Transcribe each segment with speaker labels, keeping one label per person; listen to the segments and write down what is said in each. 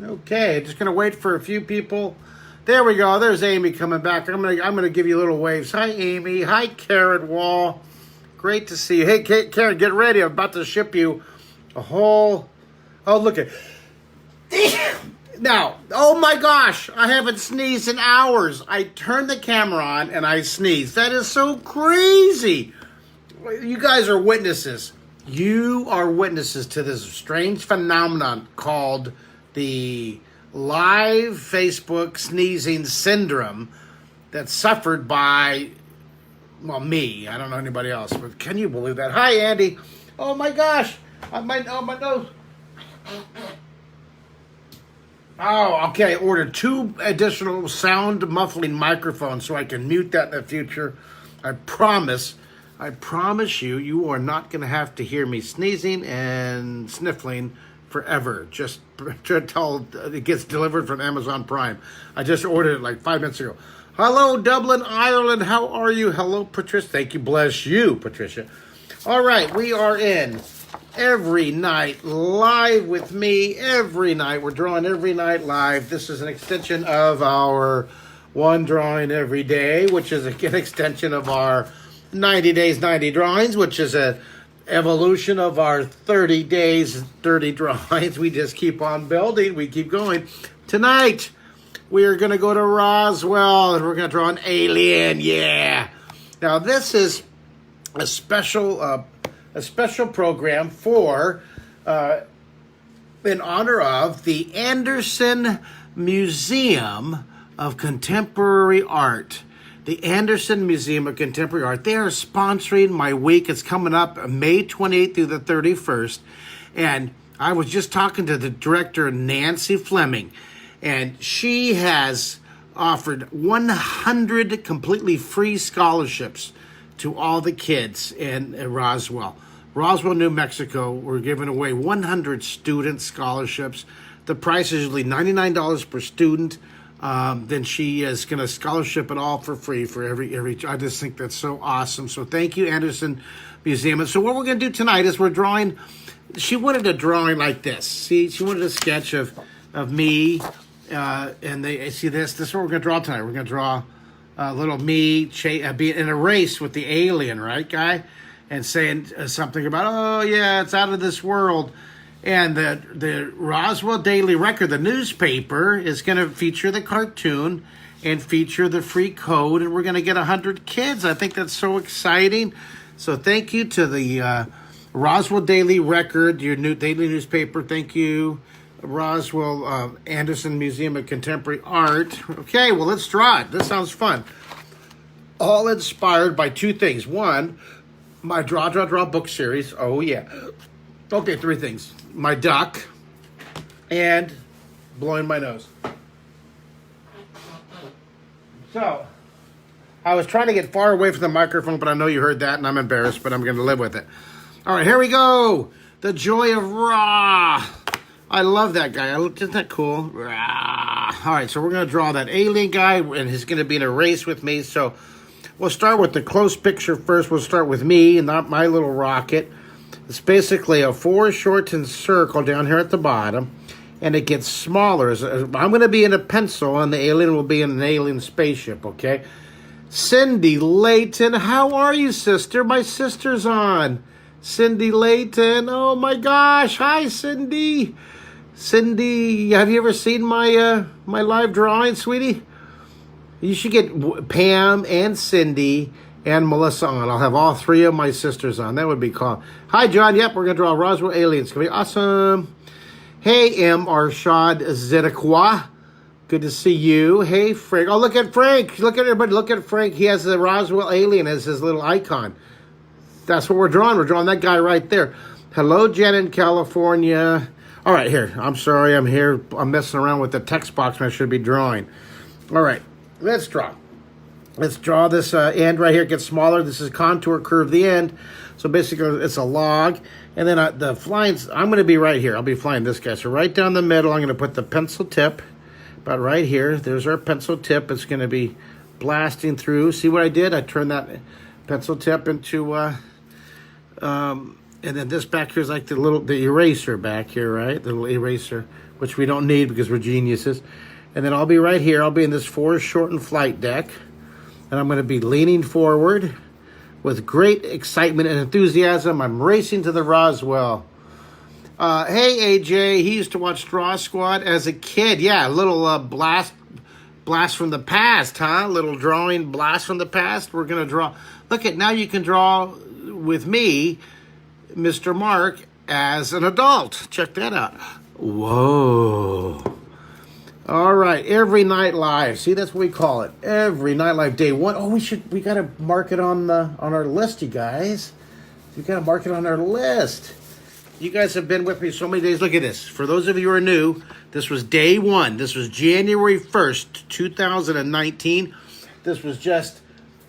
Speaker 1: Okay, just gonna wait for a few people. There we go. There's Amy coming back. I'm gonna give you little waves. Hi, Amy. Hi, Karen Wall. Great to see you. Hey, Karen, get ready. I'm about to ship you a whole. Oh, look at. Now, oh my gosh, I haven't sneezed in hours. I turned the camera on and I sneezed. That is so crazy. You guys are witnesses. You are witnesses to this strange phenomenon called the live Facebook sneezing syndrome that's suffered by, well, me. I don't know anybody else, but can you believe that? Hi, Andy. Oh my gosh. My nose. Oh, okay. I ordered 2 additional sound muffling microphones so I can mute that in the future. I promise you, you are not going to have to hear me sneezing and sniffling forever. Just until it gets delivered from Amazon Prime. I just ordered it like 5 minutes ago. Hello, Dublin, Ireland. How are you? Hello, Patricia. Thank you. Bless you, Patricia. All right, we are in every night live with me. Every night. We're drawing every night live. This is an extension of our one drawing every day, which is an extension of our 90 days, 90 drawings, which is a evolution of our 30 days, 30 drawings. We just keep on building. We keep going. Tonight, we are going to go to Roswell, and we're going to draw an alien. Yeah. Now, this is a special program for, in honor of the Anderson Museum of Contemporary Art. The Anderson Museum of Contemporary Art. They are sponsoring my week. It's coming up May 28th through the 31st. And I was just talking to the director, Nancy Fleming, and she has offered 100 completely free scholarships to all the kids in Roswell. Roswell, New Mexico, we're giving away 100 student scholarships. The price is usually $99 per student. Then she is going to scholarship it all for free for every. I just think that's so awesome. So thank you, Anderson Museum. And so what we're going to do tonight is we're drawing. She wanted a drawing like this. See, she wanted a sketch of me, and they see this. This is what we're going to draw tonight. We're going to draw little me being in a race with the alien, right, guy, and saying something about, oh yeah, it's out of this world. And the Roswell Daily Record, the newspaper, is going to feature the cartoon and feature the free code, and we're going to get 100 kids. I think that's so exciting. So thank you to the Roswell Daily Record, your new daily newspaper. Thank you, Roswell Anderson Museum of Contemporary Art. Okay, well, let's draw it. This sounds fun. All inspired by 2 things. One, my Draw book series. Oh, yeah. Okay, 3 things. My duck and blowing my nose. So, I was trying to get far away from the microphone, but I know you heard that, and I'm embarrassed, but I'm going to live with it. All right, here we go. The Joy of Ra. I love that guy. Isn't that cool? Ra. All right, so we're going to draw that alien guy, and he's going to be in a race with me. So, we'll start with the close picture first. We'll start with me and not my little rocket. It's basically a foreshortened circle down here at the bottom, and it gets smaller. I'm going to be in a pencil, and the alien will be in an alien spaceship, okay? Cindy Layton, how are you, sister? My sister's on. Cindy Layton, oh my gosh. Hi, Cindy. Cindy, have you ever seen my live drawing, sweetie? You should get Pam and Cindy and Melissa on. I'll have all 3 of my sisters on. That would be cool. Hi, John. Yep, we're going to draw Roswell aliens. It's going to be awesome. Hey, M. Arshad Zedekwa. Good to see you. Hey, Frank. Oh, look at Frank. Look at everybody. Look at Frank. He has the Roswell alien as his little icon. That's what we're drawing. We're drawing that guy right there. Hello, Jen in California. All right, here. I'm sorry. I'm here. I'm messing around with the text box I should be drawing. All right, let's draw. Let's draw this end right here. It gets smaller. This is contour curve the end. So basically, it's a log. And then the flying, I'm going to be right here. I'll be flying this guy. So right down the middle, I'm going to put the pencil tip about right here. There's our pencil tip. It's going to be blasting through. See what I did? I turned that pencil tip into And then this back here is like the eraser back here, right? The little eraser, which we don't need because we're geniuses. And then I'll be right here. I'll be in this foreshortened flight deck. And I'm going to be leaning forward with great excitement and enthusiasm. I'm racing to the Roswell. Hey, AJ, he used to watch Straw Squad as a kid. Yeah, a little blast from the past, huh? Little drawing blast from the past. We're going to draw. Look at, now you can draw with me, Mr. Mark, as an adult. Check that out. Whoa. All right, every night live. See, that's what we call it. Every night live, day one. Oh, we got to mark it on our list, you guys. We got to mark it on our list. You guys have been with me so many days. Look at this. For those of you who are new, this was day one. This was January 1st, 2019. This was just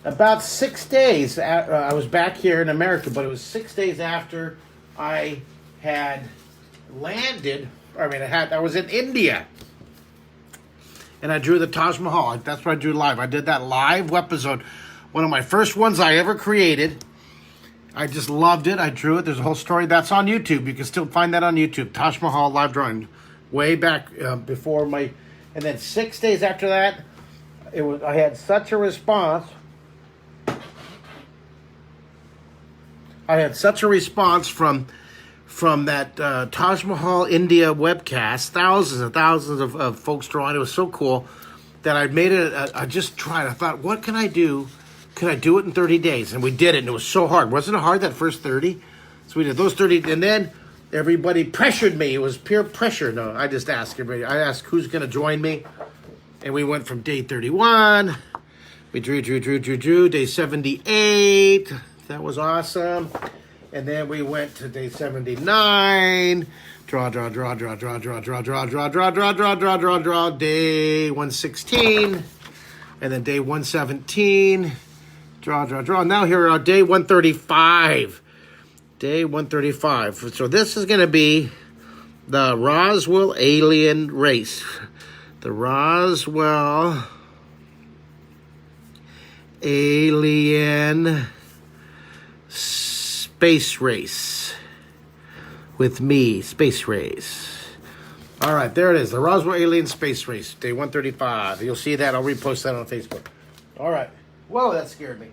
Speaker 1: about 6 days. I was back here in America, but it was 6 days after I had landed. I was in India. And I drew the Taj Mahal. That's what I drew live. I did that live episode. One of my first ones I ever created. I just loved it. I drew it. There's a whole story. That's on YouTube. You can still find that on YouTube. Taj Mahal live drawing. Way back before my... And then 6 days after that, I had such a response. I had such a response from that Taj Mahal India webcast, thousands and thousands of folks drawing. It was so cool that I made it. I just tried. I thought, what can I do? Can I do it in 30 days? And we did it, and it was so hard. Wasn't it hard, that first 30? So we did those 30, and then everybody pressured me. It was peer pressure. No, I just asked everybody. I asked who's going to join me, and we went from day 31. We drew. Day 78. That was awesome. And then we went to day 79. Draw. Day 116. And then day 117. Draw. Now here are day 135. Day 135. So this is going to be the Roswell alien race. The Roswell alien space race with me, space race. All right, there it is, the Roswell Alien Space Race, day 135. You'll see that. I'll repost that on Facebook. All right. Whoa, that scared me.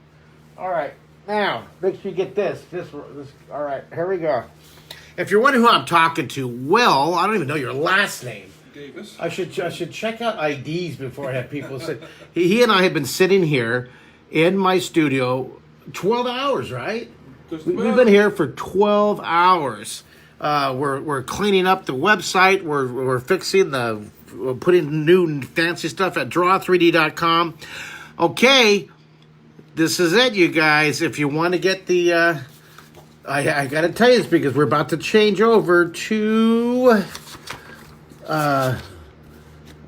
Speaker 1: All right, now make sure you get this. All right, here we go. If you're wondering who I'm talking to, well, I don't even know your last name.
Speaker 2: Davis.
Speaker 1: I should check out IDs before I have people say. He and I have been sitting here in my studio 12 hours, right? We've been here for 12 hours. We're cleaning up the website. We're fixing we're putting new fancy stuff at draw3d.com. Okay, this is it, you guys. If you want to get the, I got to tell you this because we're about to change over to.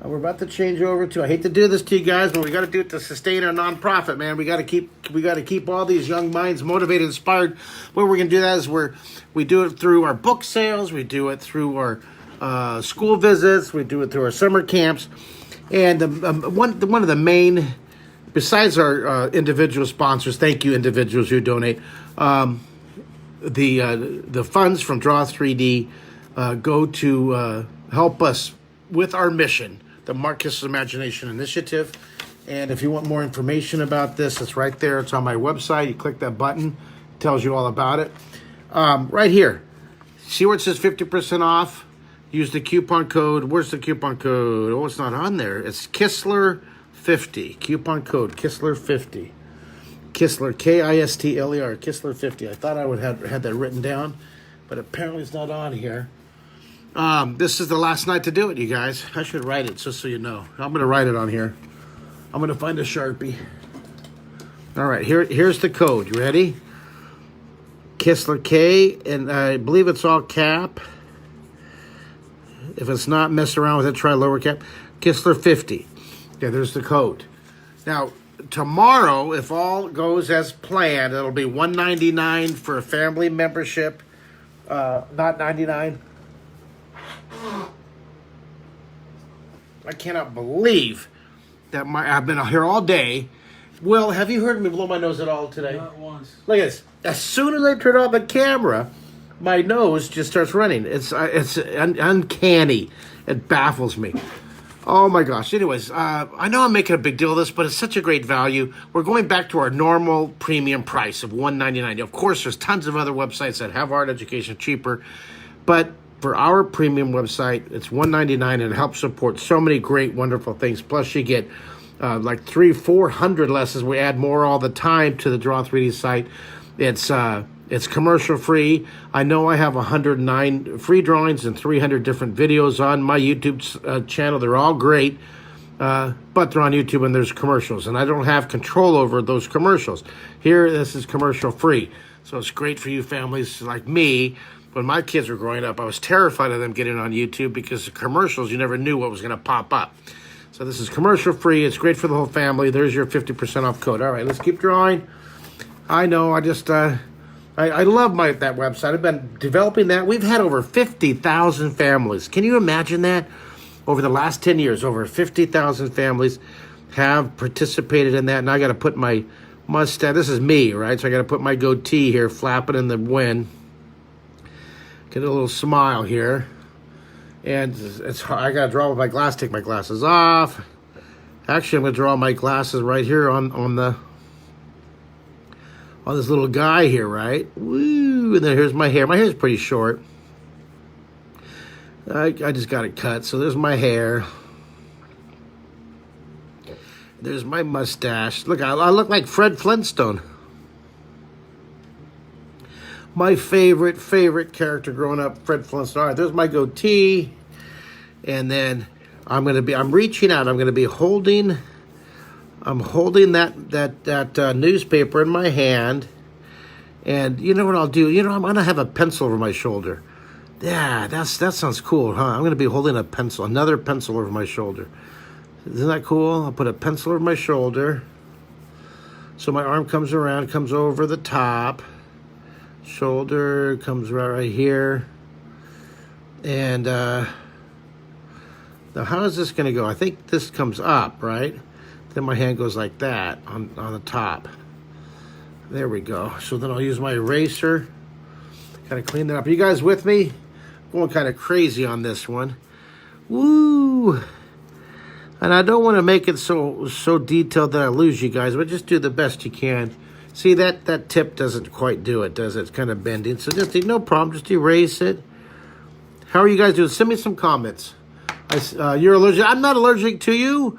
Speaker 1: We're about to change over to. I hate to do this to you guys, but we got to do it to sustain our nonprofit, man. We got to keep all these young minds motivated, inspired. What we're gonna do that is we do it through our book sales, we do it through our school visits, we do it through our summer camps, and one of the main, besides our individual sponsors, thank you individuals who donate. The funds from Draw3D go to help us with our mission, the Mark Kistler Imagination Initiative. And if you want more information about this, it's right there. It's on my website. You click that button. It tells you all about it. Right here. See where it says 50% off? Use the coupon code. Where's the coupon code? Oh, it's not on there. It's Kistler50. Coupon code Kistler50. Kistler, Kistler, Kistler50. I thought I would have had that written down, but apparently it's not on here. This is the last night to do it, you guys. I should write it just so you know. I'm going to write it on here. I'm going to find a Sharpie. All right, here's the code. You ready? Kistler K, and I believe it's all cap. If it's not, mess around with it. Try lower cap. Kistler50. Yeah, there's the code. Now, tomorrow, if all goes as planned, it'll be $199 for a family membership. Not $99. I cannot believe that I've been here all day. Will, have you heard me blow my nose at all today?
Speaker 2: Not once.
Speaker 1: Look at this. As soon as I turn on the camera, my nose just starts running. It's uncanny. It baffles me. Oh my gosh. Anyways, I know I'm making a big deal of this, but it's such a great value. We're going back to our normal premium price of $199. Of course, there's tons of other websites that have art education cheaper, but for our premium website, it's $199, and it helps support so many great, wonderful things. Plus, you get like 300-400 lessons. We add more all the time to the Draw 3D site. It's commercial free. I know I have 109 free drawings and 300 different videos on my YouTube channel. They're all great, but they're on YouTube and there's commercials, and I don't have control over those commercials. Here, this is commercial free, so it's great for you families like me. When my kids were growing up, I was terrified of them getting on YouTube because the commercials, you never knew what was going to pop up. So this is commercial free. It's great for the whole family. There's your 50% off code. All right, let's keep drawing. I know, I just... I love that website. I've been developing that. We've had over 50,000 families. Can you imagine that? Over the last 10 years, over 50,000 families have participated in that. And I got to put my mustache. This is me, right? So I got to put my goatee here, flapping in the wind. Get a little smile here. And I got to draw with my glasses, take my glasses off. Actually, I'm going to draw my glasses right here on this little guy here, right? Woo! And then here's my hair. My hair's pretty short. I just got it cut, so there's my hair. There's my mustache. Look, I look like Fred Flintstone. My favorite character growing up, Fred Flintstone. All right, there's my goatee. And then I'm reaching out. I'm going to be holding... I'm holding that newspaper in my hand, and you know what I'll do? You know, I'm going to have a pencil over my shoulder. Yeah, that sounds cool, huh? I'm going to be holding another pencil over my shoulder. Isn't that cool? I'll put a pencil over my shoulder, so my arm comes around, comes over the top, shoulder comes right here, and now how is this going to go? I think this comes up, right? Then my hand goes like that on the top. There we go. So then I'll use my eraser. Kind of clean that up. Are you guys with me? Going kind of crazy on this one. Woo! And I don't want to make it so detailed that I lose you guys, but just do the best you can. See, that tip doesn't quite do it, does it? It's kind of bending. So just no problem. Just erase it. How are you guys doing? Send me some comments. You're allergic. I'm not allergic to you.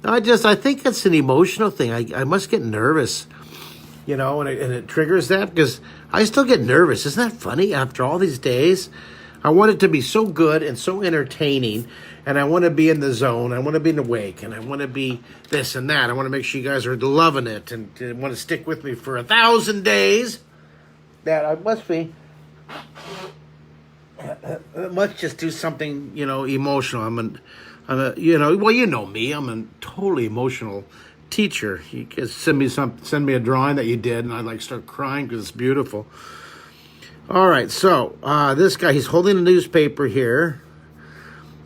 Speaker 1: I think it's an emotional thing. I must get nervous, you know, and it triggers that because I still get nervous. Isn't that funny? After all these days, I want it to be so good and so entertaining, and I want to be in the zone. I want to be awake, and I want to be this and that. I want to make sure you guys are loving it and want to stick with me for 1,000 days. That I must be. Let's just do something, you know, emotional. You know me. I'm a totally emotional teacher. You can send me a drawing that you did, and I start crying because it's beautiful. All right, so this guy, he's holding a newspaper here.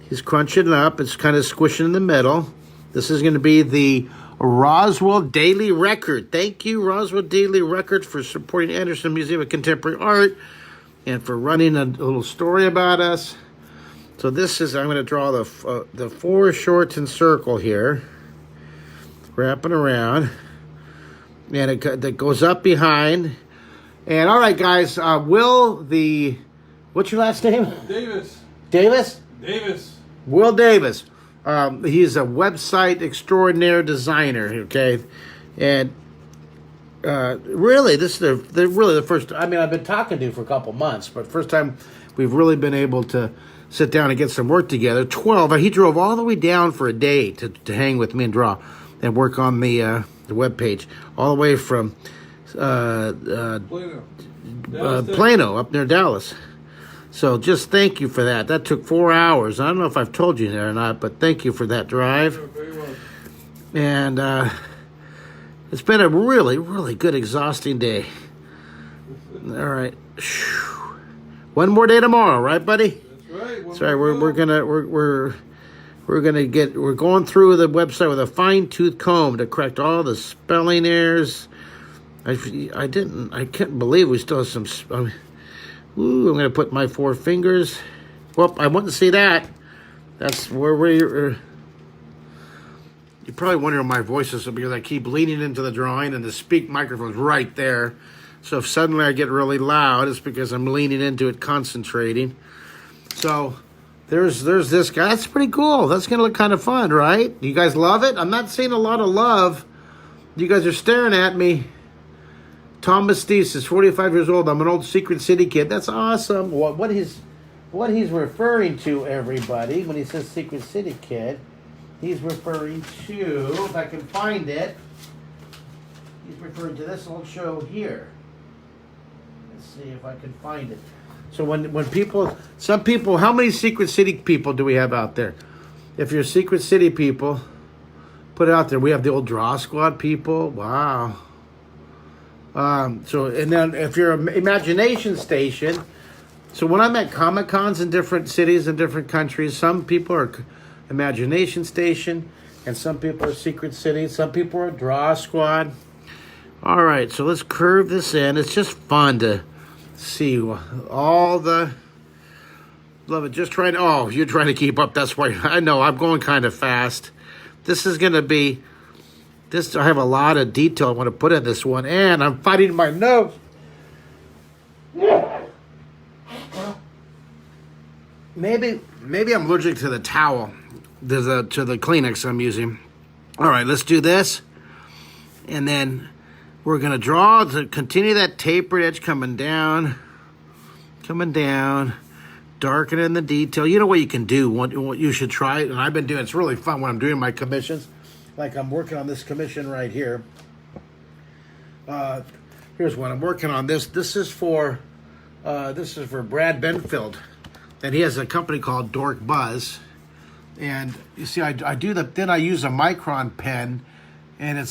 Speaker 1: He's crunching it up. It's kind of squishing in the middle. This is going to be the Roswell Daily Record. Thank you, Roswell Daily Record, for supporting Anderson Museum of Contemporary Art and for running a little story about us. So this is, I'm going to draw the four shorts in circle here, wrapping around, and that goes up behind. And all right, guys, what's your last name?
Speaker 2: Davis.
Speaker 1: Davis?
Speaker 2: Davis.
Speaker 1: Will Davis. He's a website extraordinaire designer, okay? And really, this is really the first, I've been talking to you for a couple months, but first time we've really been able to sit down and get some work together. He drove all the way down for a day to hang with me and draw and work on the web page, all the way from Plano up near Dallas. So just thank you for that. That took 4 hours. I don't know if I've told you that or not, but thank you for that drive.
Speaker 2: You're very welcome.
Speaker 1: And it's been a really, really good, exhausting day. All right. One more day tomorrow, right, buddy?
Speaker 2: That's right.
Speaker 1: Sorry, we're going through the website with a fine-tooth comb to correct all the spelling errors. I couldn't believe we still have some. Ooh, I'm going to put my 4 fingers. Whoop, I wouldn't see that. That's where you're probably wondering my voice is because I keep leaning into the drawing and the speak microphone's right there. So if suddenly I get really loud, it's because I'm leaning into it, concentrating. So there's this guy. That's pretty cool. That's going to look kind of fun, right? You guys love it? I'm not seeing a lot of love. You guys are staring at me. Thomas Deese is 45 years old. I'm an old Secret City kid. That's awesome. What he's referring to, everybody, when he says Secret City kid, he's referring to, if I can find it, he's referring to this old show here. Let's see if I can find it. So when people, some people, how many Secret City people do we have out there? If you're Secret City people, put it out there. We have the old Draw Squad people. Wow. So, and then if you're an Imagination Station, so when I'm at Comic Cons in different cities and different countries, some people are Imagination Station, and some people are Secret City. Some people are Draw Squad. All right, so let's curve this in. It's just fun to see all the love it. Just trying to, oh, you're trying to keep up. That's why I know I'm going kind of fast. This is going to be, this, I have a lot of detail I want to put in this one, and I'm fighting my nose. Maybe I'm allergic to the towel, to the Kleenex I'm using. All right, let's do this, and then we're gonna draw to continue that tapered edge coming down, darkening the detail. You know what you can do, what you should try, and I've been doing. It's really fun when I'm doing my commissions. Like I'm working on this commission right here. Here's one I'm working on. This is for Brad Benfield, and he has a company called Dork Buzz. And you see, I do that. Then I use a Micron pen, and I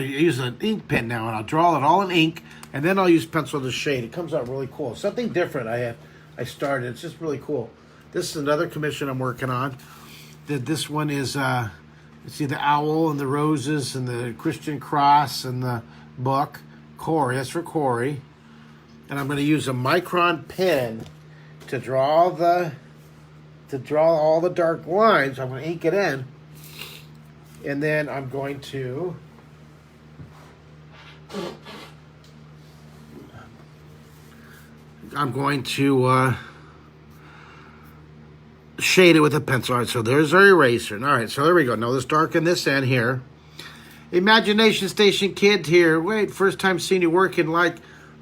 Speaker 1: use an ink pen now, and I'll draw it all in ink, and then I'll use pencil to shade. It comes out really cool. Something different I started. It's just really cool. This is another commission I'm working on. This one is, you see the owl and the roses and the Christian cross and the book. Corey, that's for Corey. And I'm going to use a Micron pen to draw all the dark lines. I'm going to ink it in. And then I'm going to shade it with a pencil. All right, so there's our eraser. All right, so there we go. Now let's darken this end here. Imagination Station kid here. Wait, first time seeing you working like,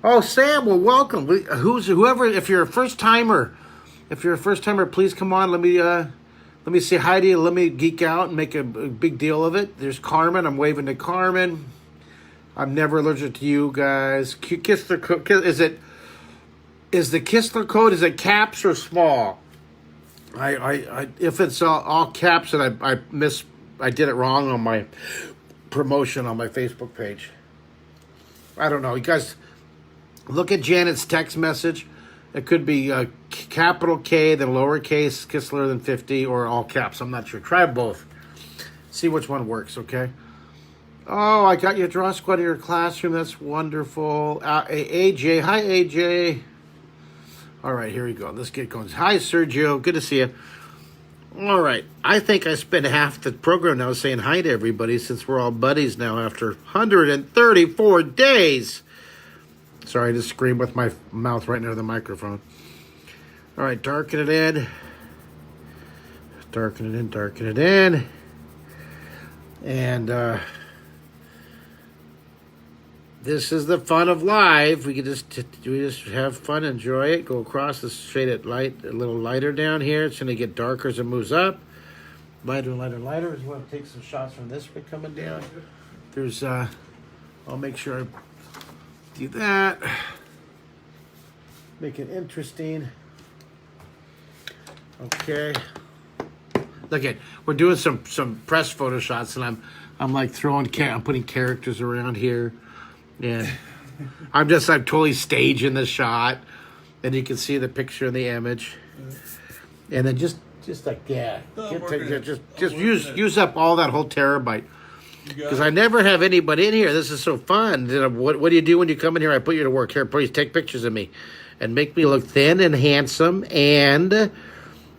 Speaker 1: oh, Sam, well, welcome. Whoever, if you're a first timer, please come on. Let me say hi to you. Let me geek out and make a big deal of it. There's Carmen. I'm waving to Carmen. I'm never allergic to you guys. Kistler, is the Kistler code, is it caps or small? If it's all caps and I did it wrong on my promotion on my Facebook page. I don't know. You guys look at Janet's text message. It could be capital K, then lowercase Kistler, then 50, or all caps. I'm not sure. Try both. See which one works, okay? Oh, I got your Draw Squad in your classroom. That's wonderful. AJ. Hi, AJ. All right, here we go. Let's get going. Hi, Sergio. Good to see you. All right. I think I spent half the program now saying hi to everybody since we're all buddies now after 134 days. Sorry, I just screamed with my mouth right near the microphone. All right, darken it in. Darken it in. And this is the fun of live. We just have fun, enjoy it. Go across the shade it light, a little lighter down here. It's going to get darker as it moves up. Lighter and lighter and lighter. You want to take some shots from this bit coming down. There's, I'll make sure I do that. Make it interesting. Okay. Look at, we're doing some press photo shots, and I'm like I'm putting characters around here. Yeah, I'm totally staging the shot, and you can see the picture in the image, and then just like use up all that whole terabyte. Because I never have anybody in here. This is so fun. What do you do when you come in here? I put you to work. Here, please take pictures of me and make me look thin and handsome and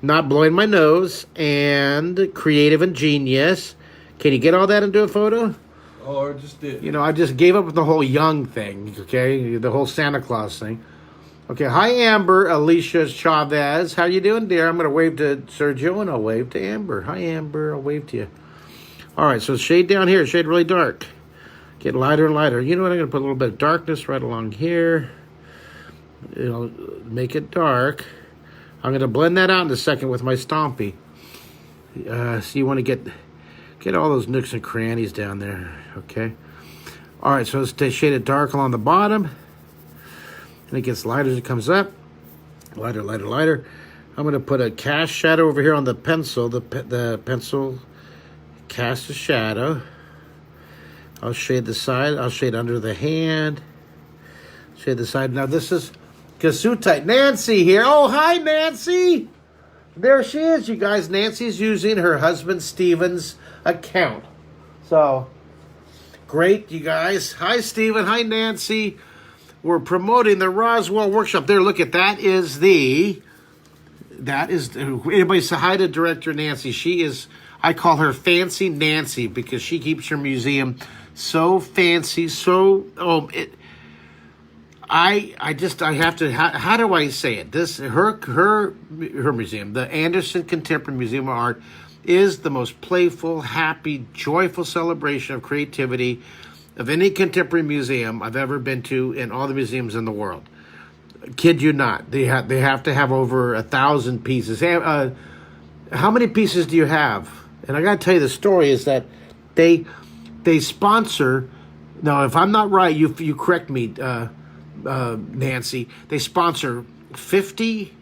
Speaker 1: not blowing my nose and creative and genius. Can you get all that into a photo?
Speaker 2: Oh, I just did.
Speaker 1: You know, I just gave up with the whole young thing, okay? The whole Santa Claus thing. Okay, hi, Amber Alicia Chavez. How you doing, dear? I'm going to wave to Sergio, and I'll wave to Amber. Hi, Amber. I'll wave to you. All right, so shade down here. Shade really dark. Get lighter and lighter. You know what? I'm going to put a little bit of darkness right along here. You know, make it dark. I'm going to blend that out in a second with my Stompy. So you want to get all those nooks and crannies down there, okay? All right, so let's shade it dark along the bottom. And it gets lighter as it comes up. Lighter, lighter, lighter. I'm going to put a cast shadow over here on the pencil. The pencil cast a shadow. I'll shade the side. I'll shade under the hand. Shade the side. Now this is Gesundheit. Nancy here. Oh, hi, Nancy. There she is, you guys. Nancy's using her husband Steven's account. So, great, you guys. Hi, Steven. Hi, Nancy. We're promoting the Roswell workshop. There, look at that. Anybody say hi to Director Nancy. She is, I call her Fancy Nancy because she keeps her museum so fancy, I have to, how do I say it? Her museum, the Anderson Contemporary Museum of Art, is the most playful, happy, joyful celebration of creativity of any contemporary museum I've ever been to in all the museums in the world. Kid you not. They have to have over 1,000 pieces. How many pieces do you have? And I got to tell you, the story is that they sponsor. Now, if I'm not right, you correct me, Nancy. They sponsor 50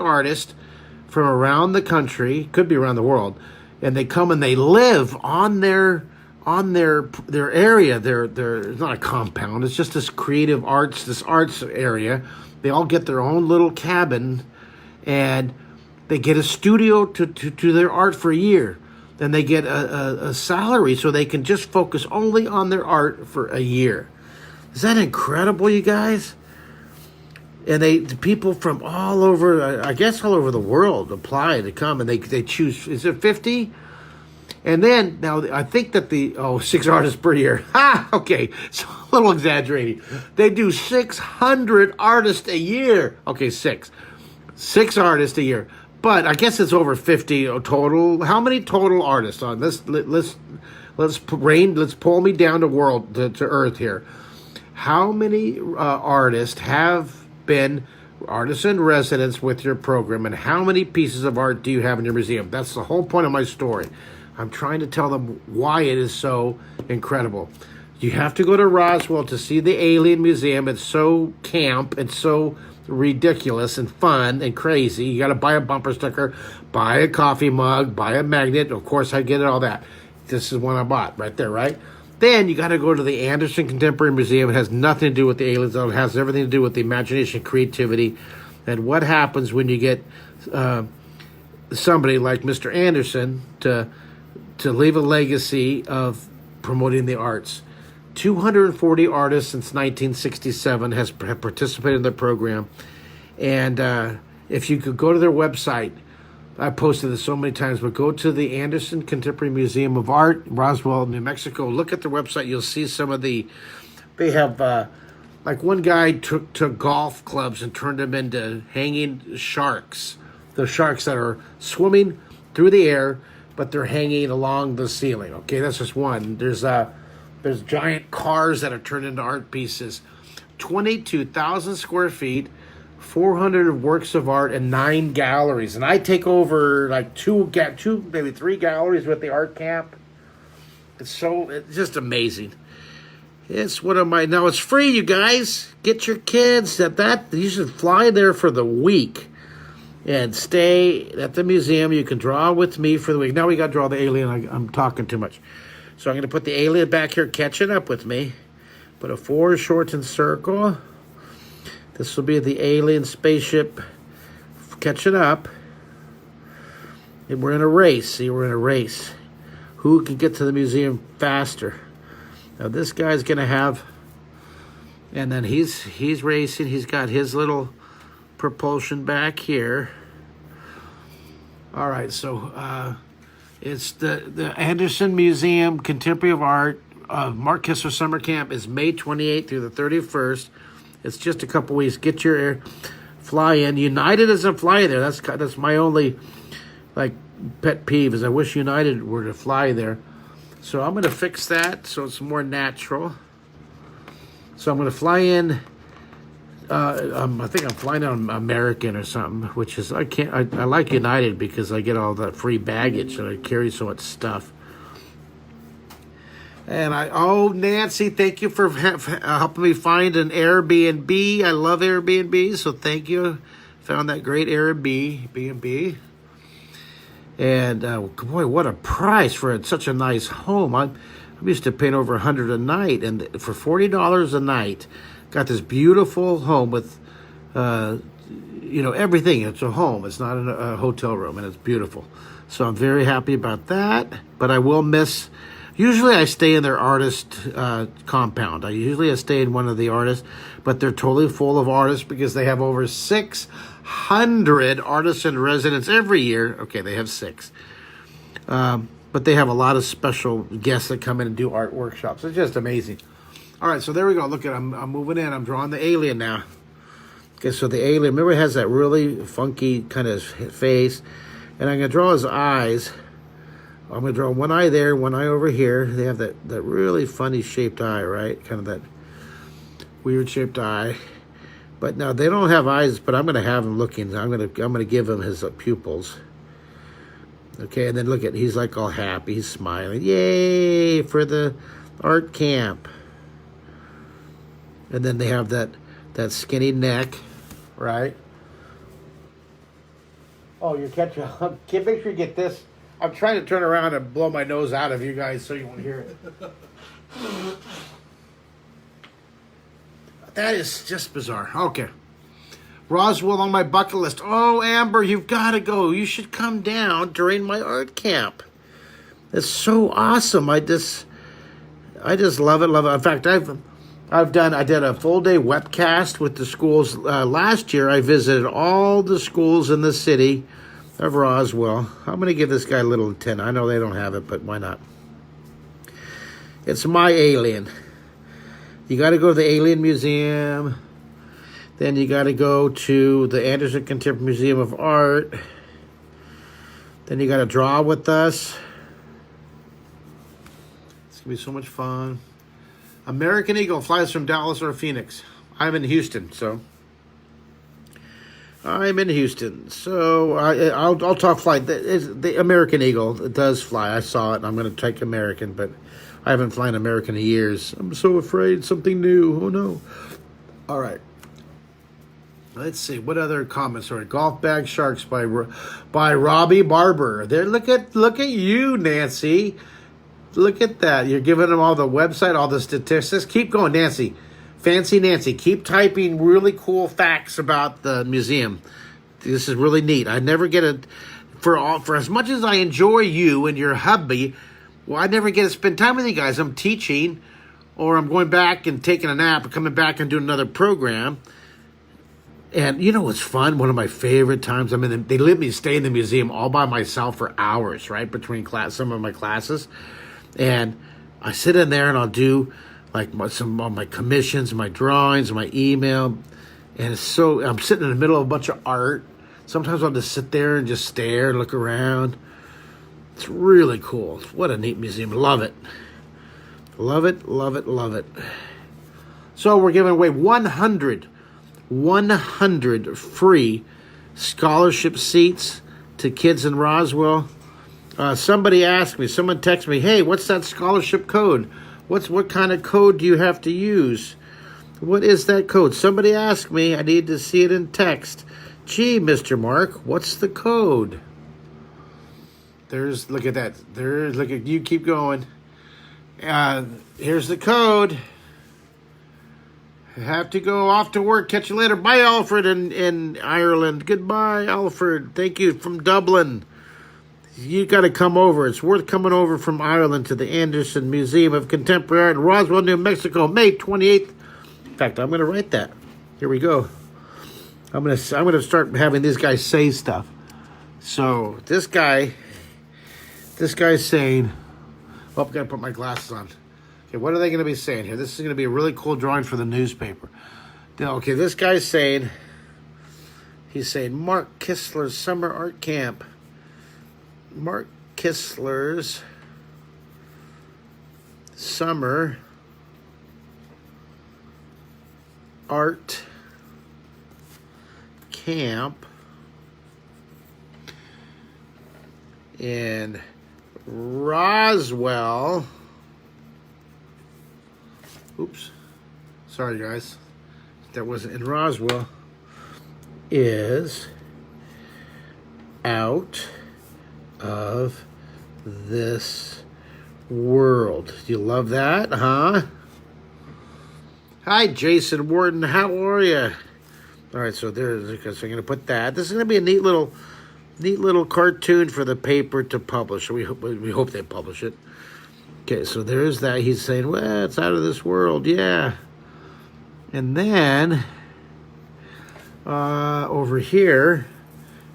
Speaker 1: artists from around the country, could be around the world, and they come and they live on their area. It's not a compound. It's just this creative arts, this arts area. They all get their own little cabin, and they get a studio to their art for a year. Then they get a salary so they can just focus only on their art for a year. Is that incredible, you guys? And the people from all over, I guess all over the world, apply to come, and they choose. Is it 50? And then, now, I think that 6 artists per year. Ha! Okay, so a little exaggerating. They do 600 artists a year. Okay, 6 artists a year. But I guess it's over 50 total. How many total artists on this? Let's pull me down to earth here. How many artists have been artists in residence with your program, and how many pieces of art do you have in your museum? That's the whole point of my story. I'm trying to tell them why it is so incredible. You have to go to Roswell to see the Alien Museum. It's so camp, it's so ridiculous and fun and crazy. You got to buy a bumper sticker, buy a coffee mug, buy a magnet. Of course, I get it, all that. This is one I bought right there, right? Then you got to go to the Anderson Contemporary Museum. It has nothing to do with the aliens. It has everything to do with the imagination, creativity, and what happens when you get somebody like Mr. Anderson to leave a legacy of promoting the arts. 240 artists since 1967 have participated in the program. And if you could go to their website, I posted this so many times, but go to the Anderson Contemporary Museum of Art, Roswell, New Mexico. Look at their website. You'll see some of they have, like one guy took golf clubs and turned them into hanging sharks. The sharks that are swimming through the air, but they're hanging along the ceiling. Okay, that's just one. There's giant cars that are turned into art pieces. 22,000 square feet, 400 works of art, and 9 galleries. And I take over like two, maybe 3 galleries with the art camp. It's just amazing. It's one of my, now it's free, you guys. Get your kids you should fly there for the week and stay at the museum. You can draw with me for the week. Now we got to draw the alien. I'm talking too much. So I'm going to put the alien back here catching up with me. Put a 4 shortened circle. This will be the alien spaceship catching up. And we're in a race. See, we're in a race. who can get to the museum faster. Now this guy's gonna have, and then he's racing. He's got his little propulsion back here. All right, so it's the Anderson Museum Contemporary of Art. Mark Kistler Summer Camp is May 28th through the 31st. It's just a couple weeks. Get your fly in. United doesn't fly there. That's my only like pet peeve is I wish United were to fly there. So I'm going to fix that so it's more natural. So I'm going to fly in. I think I'm flying on American or something, which is I like United because I get all that free baggage and I carry so much stuff. And Nancy, thank you for helping me find an Airbnb. I love Airbnb, so thank you. Found that great Airbnb. And boy, what a price for such a nice home. I'm used to paying over $100 a night, and for $40 a night, got this beautiful home with, everything. It's a home. It's not a hotel room, and it's beautiful. So I'm very happy about that. But I will miss. Usually I stay in their artist compound. I stay in one of the artists, but they're totally full of artists because they have over 600 artists in residence every year. Okay, they have 6. But they have a lot of special guests that come in and do art workshops. It's just amazing. All right, so there we go. Look at I'm moving in. I'm drawing the alien now. Okay, so the alien, remember, it has that really funky kind of face. And I'm going to draw his eyes. I'm going to draw one eye there, one eye over here. They have that really funny shaped eye, right? Kind of that weird shaped eye. But now they don't have eyes, but I'm going to have him looking. I'm going to give him his pupils. Okay, and then look at, he's like all happy. He's smiling. Yay for the art camp. And then they have that skinny neck, right? Oh, you're catching. Make sure you get this. I'm trying to turn around and blow my nose out of you guys so you won't hear it. That is just bizarre. Okay. Roswell on my bucket list. Oh, Amber, you've got to go. You should come down during my art camp. It's so awesome. I just love it. In fact, I did a full day webcast with the schools. Last year, I visited all the schools in the city of Roswell. I'm going to give this guy a little 10. I know they don't have it, but why not? It's my alien. You got to go to the Alien Museum. Then you got to go to the Anderson Contemporary Museum of Art. Then you got to draw with us. It's going to be so much fun. American Eagle flies from Dallas or Phoenix. I'm in Houston, so... I'll talk flight. The American Eagle does fly. I saw it, and I'm going to take American, but I haven't flown American in years. I'm so afraid something new. Oh, no. All right. Let's see. What other comments are Golf Bag Sharks by Robbie Barber. There. Look at you, Nancy. Look at that. You're giving them all the website, all the statistics. Keep going, Nancy. Fancy Nancy, keep typing really cool facts about the museum. This is really neat. I never get it for as much as I enjoy you and your hubby. Well, I never get to spend time with you guys. I'm teaching, or I'm going back and taking a nap, or coming back and doing another program. And you know what's fun? One of my favorite times. They let me stay in the museum all by myself for hours, right, between some of my classes, and I sit in there and I'll do like some of my commissions, my drawings, my email. And I'm sitting in the middle of a bunch of art. Sometimes I'll just sit there and just stare, look around. It's really cool. What a neat museum. Love it. Love it, love it, love it. So we're giving away 100 free scholarship seats to kids in Roswell. Somebody asked me, someone texted me, hey, what's that scholarship code? What kind of code do you have to use? What is that code? Somebody asked me. I need to see it in text. Gee, Mr. Mark, what's the code? Look at that. Look at you. Keep going. Here's the code. I have to go off to work. Catch you later. Bye, Alfred in Ireland. Goodbye, Alfred. Thank you from Dublin. You got to come over. It's worth coming over from Ireland to the Anderson Museum of Contemporary Art in Roswell, New Mexico, May 28th. In fact, I'm going to write that. Here we go. I'm going to start having these guys say stuff. So this guy's saying, oh, I've got to put my glasses on. Okay, what are they going to be saying here? This is going to be a really cool drawing for the newspaper. Now, okay, this guy's saying, he's saying Mark Kistler's Summer Art Camp. Mark Kistler's Summer Art Camp in Roswell. Oops. Sorry, guys. That wasn't in Roswell. Is out of this world. Do you love that, huh? Hi, Jason Warden. How are you? All right, so I'm going to put that. This is going to be a neat little cartoon for the paper to publish. So we hope they publish it. Okay, so there's that. He's saying, well, it's out of this world, yeah. And then over here,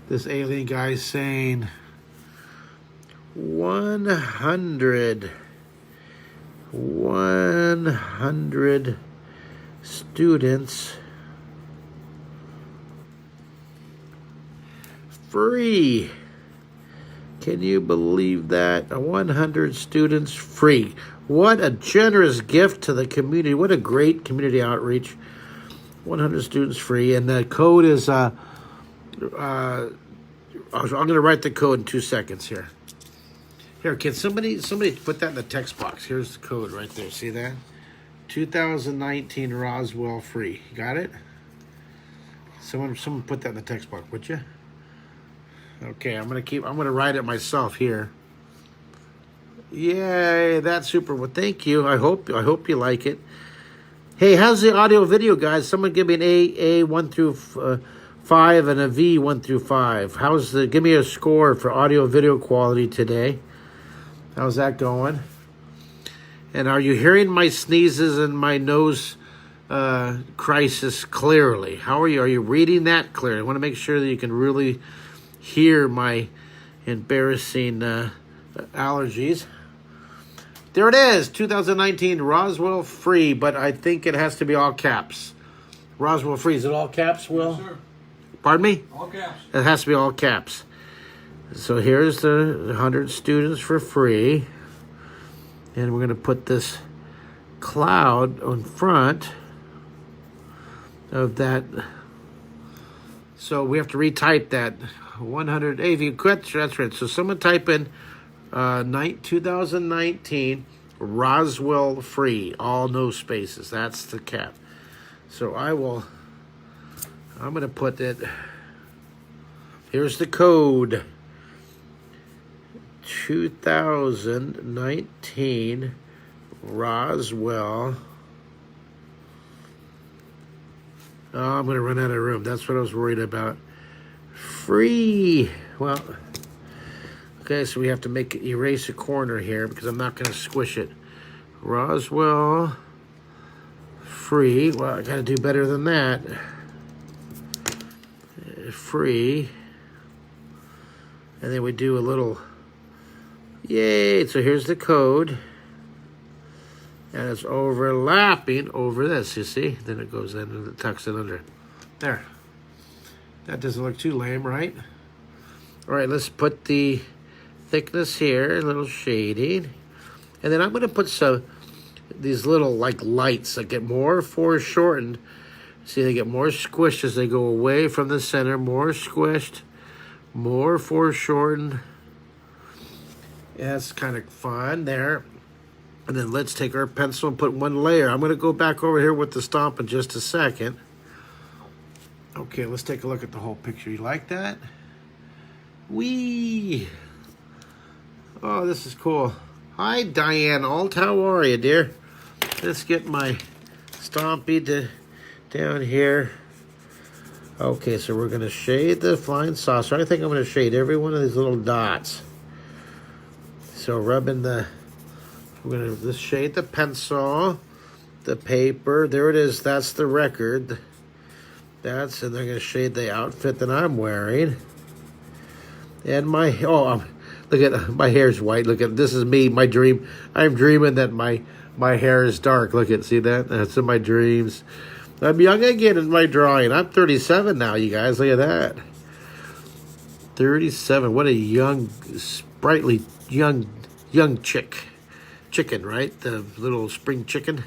Speaker 1: this alien guy's saying 100 students free. Can you believe that? 100 students free. What a generous gift to the community. What a great community outreach. 100 students free. And the code is, I'm going to write the code in 2 seconds here. Here, can somebody put that in the text box? Here's the code right there. See that? 2019 Roswell free. Got it? Someone put that in the text box, would you? Okay, I'm gonna write it myself here. Yay, that's super. Well, thank you. I hope you like it. Hey, how's the audio video, guys? Someone give me an A 1 through 5 and a V 1 through 5. Give me a score for audio video quality today. How's that going? And are you hearing my sneezes and my nose crisis clearly? How are you? Are you reading that clearly? I want to make sure that you can really hear my embarrassing allergies. There it is, 2019 Roswell free, but I think it has to be all caps. Roswell free, is it all caps, Will?
Speaker 2: Yes, sir.
Speaker 1: Pardon me?
Speaker 2: All caps.
Speaker 1: It has to be all caps. So here's the 100 students for free. And we're going to put this cloud in front of that. So we have to retype that. 100. Hey, if you quit, that's right. So someone type in 2019 Roswell free, all no spaces. That's the cap. So I'm going to put it. Here's the code. 2019 Roswell. Oh, I'm going to run out of room. That's what I was worried about. Free. Well, okay, so we have to erase a corner here because I'm not going to squish it. Roswell free. Well, I got to do better than that. Free. And then we do a little, yay. So here's the code. And it's overlapping over this, you see? Then it goes in and it tucks it under. There. That doesn't look too lame, right? All right, let's put the thickness here, a little shading. And then I'm going to put these little like lights that get more foreshortened. See, they get more squished as they go away from the center, more squished, more foreshortened. Yeah, that's kind of fun there. And then let's take our pencil and put one layer. I'm going to go back over here with the stomp in just a second. Okay, let's take a look at the whole picture. You like that? Whee! Oh, this is cool. Hi, Diane Alt. How are you, dear? Let's get my Stompy down here. Okay, so we're going to shade the flying saucer. I think I'm going to shade every one of these little dots. So rubbing we're going to shade the pencil, the paper. There it is. That's the record. And they're going to shade the outfit that I'm wearing. And look at my hair's white. Look at, this is me, my dream. I'm dreaming that my hair is dark. Look at, see that? That's in my dreams. I'm young again in my drawing. I'm 37 now, you guys. Look at that. 37. What a young, sprightly, young chicken, right? The little spring chicken.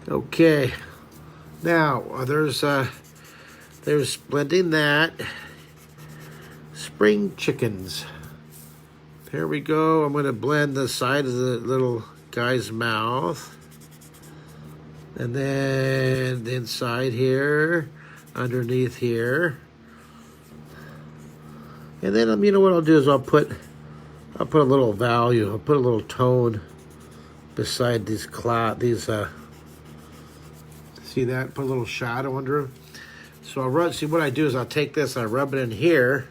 Speaker 1: Okay. Now, there's blending that. Spring chickens. Here we go. I'm going to blend the side of the little guy's mouth. And then the inside here, underneath here. And then, you know what I'll do is I'll put a little value, I'll put a little tone beside these see that? Put a little shadow under them. So see what I do is I'll take this, I rub it in here,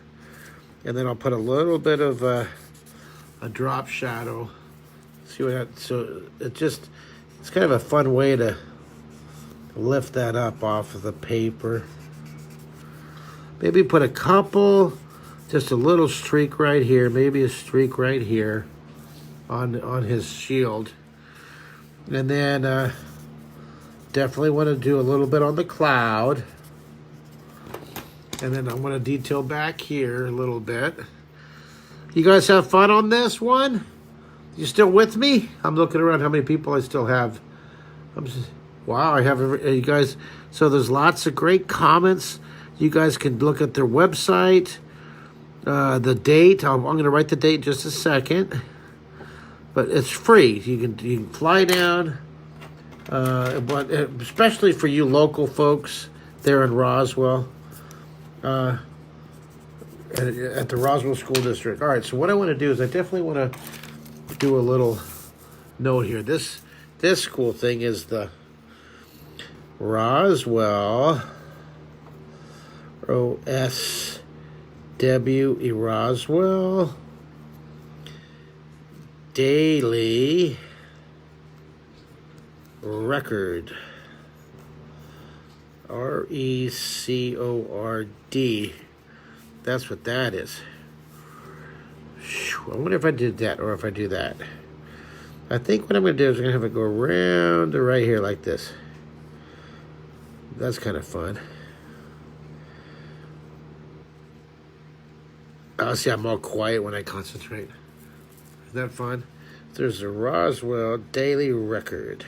Speaker 1: and then I'll put a little bit of a drop shadow. See what so it's kind of a fun way to lift that up off of the paper. Maybe put a couple, just a little streak right here, maybe a streak right here on his shield. And then definitely want to do a little bit on the cloud. And then I'm going to detail back here a little bit. You guys have fun on this one? You still with me? I'm looking around how many people I still have. Wow, I have you guys. So there's lots of great comments. You guys can look at their website. The date, I'm going to write the date in just a second. But it's free. You can fly down. But especially for you local folks there in Roswell. At the Roswell School District. All right, so what I want to do is I definitely want to do a little note here. This cool thing is the Roswell Roswell Daily Record. RECORD. That's what that is. I wonder if I did that or if I do that. I think what I'm going to do is I'm going to have it go around to right here like this. That's kind of fun. Oh, see, I'm all quiet when I concentrate. Isn't that fun? There's a Roswell Daily Record.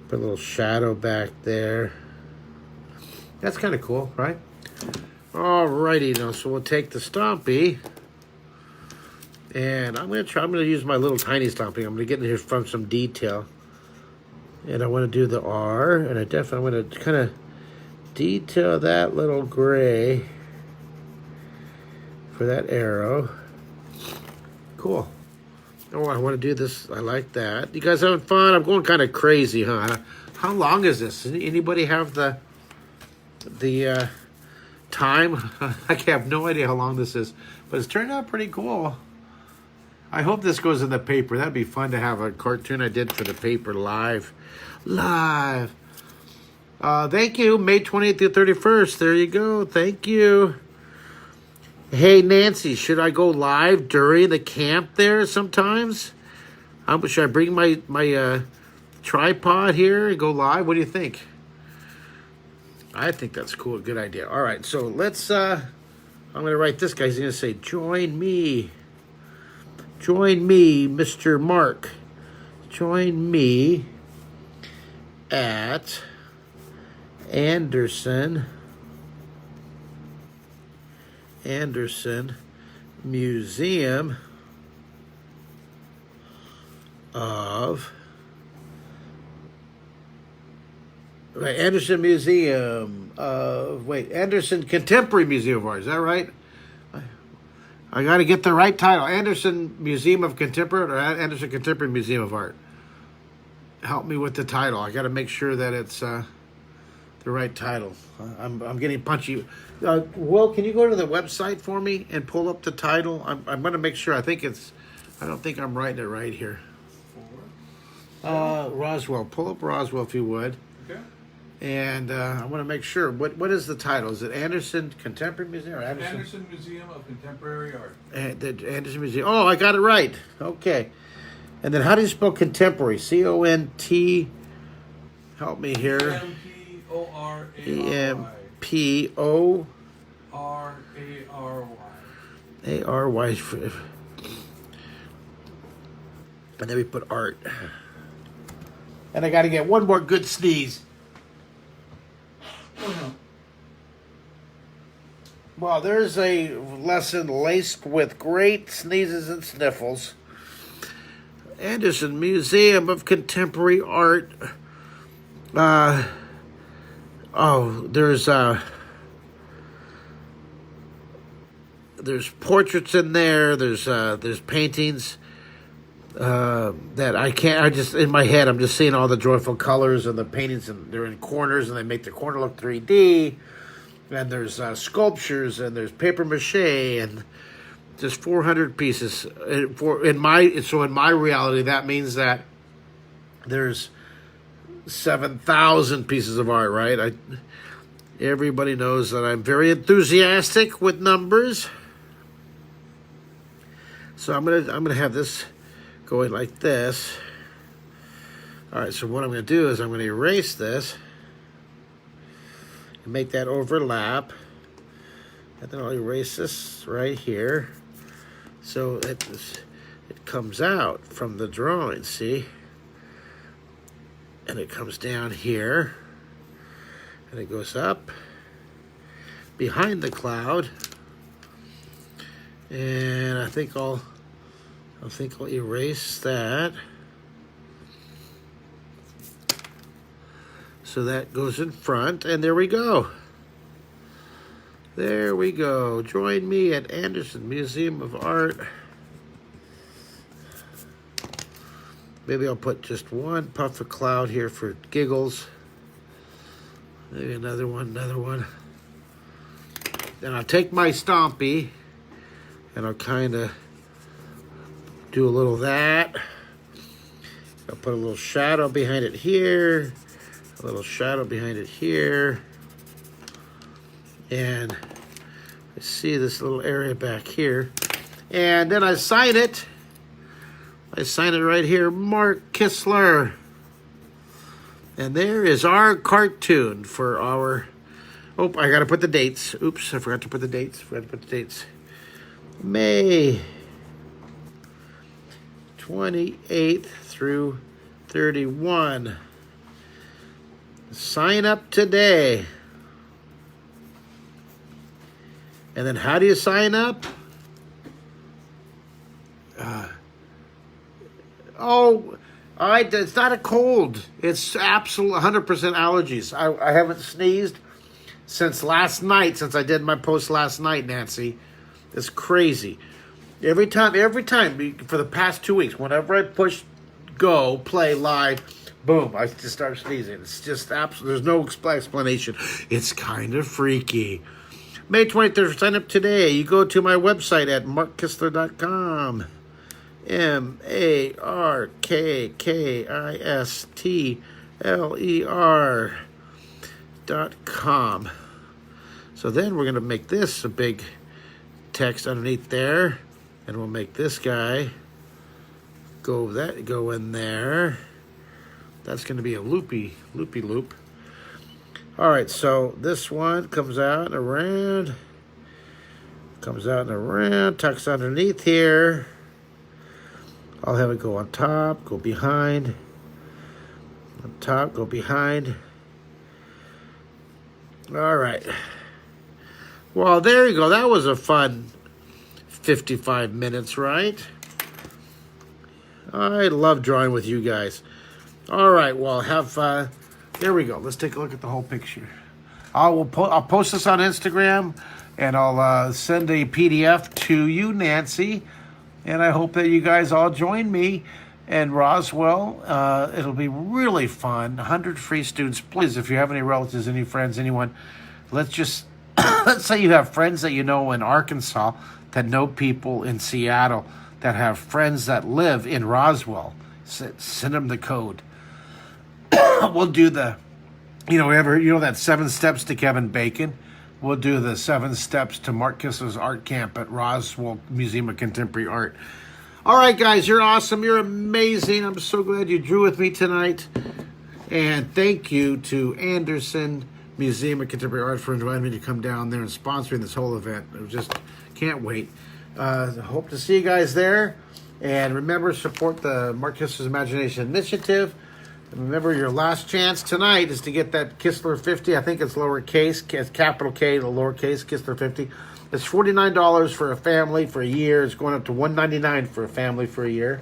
Speaker 1: Put a little shadow back there. That's kind of cool, right? Alrighty, now, so we'll take the Stompy. And I'm going to use my little tiny Stompy. I'm going to get in here from some detail. And I want to do the R. And I definitely want to kind of detail that little gray for that arrow. Cool. Oh, I want to do this. I like that. You guys having fun? I'm going kind of crazy, huh? How long is this? Anybody have the time? I have no idea how long this is, but it's turned out pretty cool. I hope this goes in the paper. That'd be fun to have a cartoon I did for the paper live. Thank you. May 20th to 31st. There you go. Thank you. Hey, Nancy, should I go live during the camp there sometimes? Should I bring my tripod here and go live? What do you think? I think that's cool. Good idea. All right, so let's, I'm going to write this guy. He's going to say, join me. Join me, Mr. Mark. Join me at Anderson Museum of Anderson Contemporary Museum of Art. Is that right? I got to get the right title. Anderson Museum of Contemporary or Anderson Contemporary Museum of Art. Help me with the title. I got to make sure that it's the right title. I'm getting punchy. Will, can you go to the website for me and pull up the title? I'm going to make sure. I think it's I don't think I'm writing it right here.
Speaker 2: 4.
Speaker 1: Roswell. Pull up Roswell if you would.
Speaker 2: Okay.
Speaker 1: And I want to make sure. What is the title? Is it Anderson Contemporary Museum or
Speaker 2: Anderson Museum of Contemporary Art.
Speaker 1: The Anderson Museum. Oh, I got it right. Okay. And then how do you spell contemporary? C-O-N-T. Help me here.
Speaker 2: E-M-P-O-R-A-R-Y.
Speaker 1: E-M-P-O-R-A-R-Y. A-R-Y. And then we put art. And I got to get one more good sneeze. Well, there's a lesson laced with great sneezes and sniffles. Anderson Museum of Contemporary Art. There's portraits in there. There's paintings that I can't. I just in my head I'm just seeing all the joyful colors and the paintings, and they're in corners and they make the corner look 3D. And there's sculptures and there's paper mache and just 400 pieces. In my reality, that means that there's 7,000 pieces of art, right? Everybody knows that I'm very enthusiastic with numbers. So I'm gonna have this going like this. All right. So what I'm gonna do is I'm gonna erase this and make that overlap, and then I'll erase this right here. So it comes out from the drawing, see? And it comes down here, and it goes up behind the cloud. And I think I'll erase that. So that goes in front, and there we go. There we go. Join me at Anderson Museum of Art. Maybe I'll put just one puff of cloud here for giggles. Maybe another one. Then I'll take my Stompy, and I'll kind of do a little of that. I'll put a little shadow behind it here. A little shadow behind it here. And I see this little area back here. And then I sign it. I sign it right here, Mark Kistler. And there is our cartoon for our... Oh, I got to put the dates. Oops, I forgot to put the dates. May 28th through 31. Sign up today. And then how do you sign up? It's not a cold. It's absolute 100% allergies. I haven't sneezed since last night, since I did my post last night, Nancy. It's crazy. Every time, for the past 2 weeks, whenever I push go, play, live, boom, I just start sneezing. It's just absolute. There's no explanation. It's kind of freaky. May 23rd, sign up today. You go to my website at markkistler.com. MarkKistler.com. So then we're going to make this a big text underneath there. And we'll make this guy go in there. That's going to be a loopy loop. All right, so this one comes out and around, tucks underneath here. I'll have it go on top, go behind, on top, go behind. All right. Well, there you go. That was a fun 55 minutes, right? I love drawing with you guys. All right, well, there we go. Let's take a look at the whole picture. I'll post this on Instagram, and I'll send a PDF to you, Nancy. And I hope that you guys all join me in Roswell. It'll be really fun. 100 free students. Please, if you have any relatives, any friends, anyone, let's say you have friends that you know in Arkansas that know people in Seattle that have friends that live in Roswell. Send them the code. We'll do the, that 7 steps to Kevin Bacon. We'll do the 7 steps to Mark Kistler's art camp at Roswell Museum of Contemporary Art. All right, guys, you're awesome. You're amazing. I'm so glad you drew with me tonight. And thank you to Anderson Museum of Contemporary Art for inviting me to come down there and sponsoring this whole event. I just can't wait. Hope to see you guys there. And remember, support the Mark Kistler's Imagination Initiative. And remember, your last chance tonight is to get that Kistler 50. I think it's lowercase, it's capital K, the lowercase, Kistler 50. It's $49 for a family for a year. It's going up to $199 for a family for a year.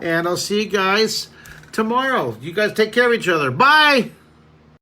Speaker 1: And I'll see you guys tomorrow. You guys take care of each other. Bye!